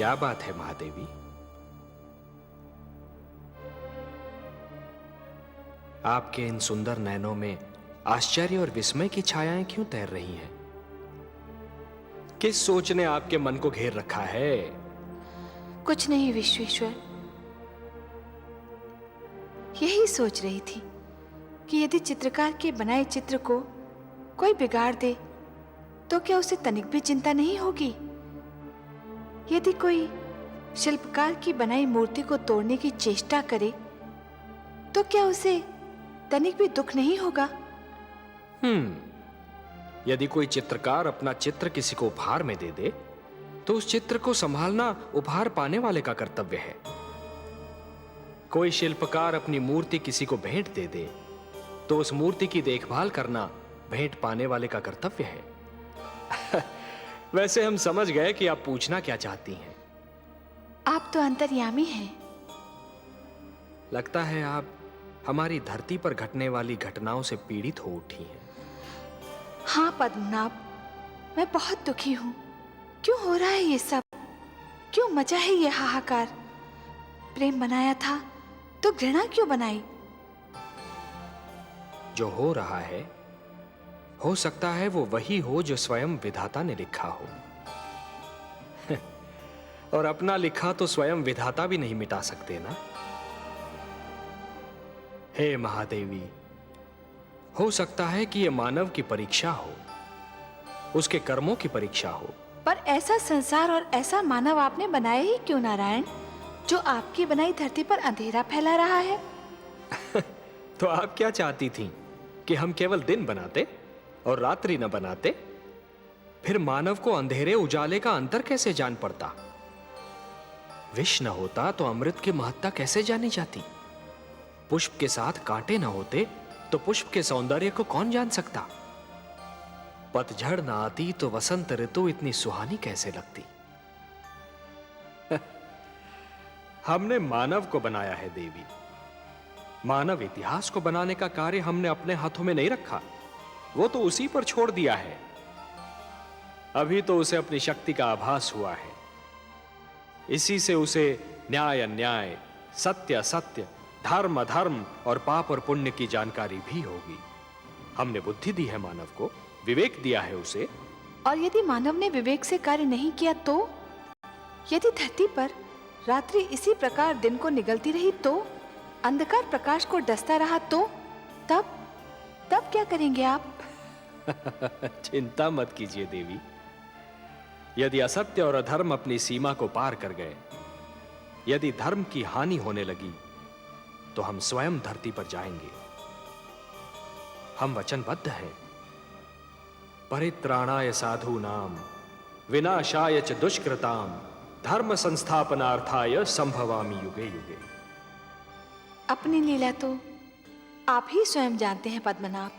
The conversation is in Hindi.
क्या बात है महादेवी? आपके इन सुंदर नैनों में आश्चर्य और विस्मय की छायाएं क्यों तैर रही हैं? किस सोच ने आपके मन को घेर रखा है? कुछ नहीं विश्वेश्वर, यही सोच रही थी कि यदि चित्रकार के बनाए चित्र को कोई बिगाड़ दे तो क्या उसे तनिक भी चिंता नहीं होगी? यदि कोई शिल्पकार की बनाई मूर्ति को तोड़ने की चेष्टा करे तो क्या उसे तनिक भी दुख नहीं होगा? यदि कोई चित्रकार अपना चित्र किसी को उपहार में दे दे तो उस चित्र को संभालना उपहार पाने वाले का कर्तव्य है। कोई शिल्पकार अपनी मूर्ति किसी को भेंट दे दे तो उस मूर्ति की देखभाल करना भेंट पाने वाले का कर्तव्य है। वैसे हम समझ गए कि आप पूछना क्या चाहती हैं। आप तो अंतर्यामी हैं। लगता है आप हमारी धरती पर घटने वाली घटनाओं से पीड़ित हो उठी हैं। हाँ पद्मनाभ, मैं बहुत दुखी हूँ। क्यों हो रहा है ये सब? क्यों मचा है ये हाहाकार? प्रेम बनाया था तो घृणा क्यों बनाई? जो हो रहा है हो सकता है वो वही हो जो स्वयं विधाता ने लिखा हो। और अपना लिखा तो स्वयं विधाता भी नहीं मिटा सकते ना। हे महादेवी, हो सकता है कि यह मानव की परीक्षा हो, उसके कर्मों की परीक्षा हो। पर ऐसा संसार और ऐसा मानव आपने बनाया ही क्यों नारायण, जो आपकी बनाई धरती पर अंधेरा फैला रहा है? तो आप क्या चाहती थीं कि हम केवल दिन बनाते और रात्रि न बनाते? फिर मानव को अंधेरे उजाले का अंतर कैसे जान पड़ता? विष न होता तो अमृत की महत्ता कैसे जानी जाती? पुष्प के साथ कांटे न होते तो पुष्प के सौंदर्य को कौन जान सकता? पतझड़ न आती तो वसंत ऋतु इतनी सुहानी कैसे लगती? हमने मानव को बनाया है देवी। मानव इतिहास को बनाने का कार्य हमने अपने हाथों में नहीं रखा, वो तो उसी पर छोड़ दिया है। अभी तो उसे अपनी शक्ति का आभास हुआ है। इसी से उसे न्याय अन्याय, सत्य असत्य, धर्म अधर्म और पाप और पुण्य की जानकारी भी होगी। हमने बुद्धि दी है मानव को, विवेक दिया है उसे। और यदि मानव ने विवेक से कार्य नहीं किया तो? यदि धरती पर रात्रि इसी प्रकार दिन को निगलती रही तो? अंधकार प्रकाश को डसता रहा तो? तब क्या करेंगे आप? चिंता मत कीजिए देवी। यदि असत्य और अधर्म अपनी सीमा को पार कर गए, यदि धर्म की हानि होने लगी, तो हम स्वयं धरती पर जाएंगे। हम वचनबद्ध हैं। परित्राणाय साधूनाम विनाशाय च दुष्कृताम धर्म संस्थापनार्थाय संभवामि युगे युगे। अपनी लीला तो आप ही स्वयं जानते हैं पद्मनाभ।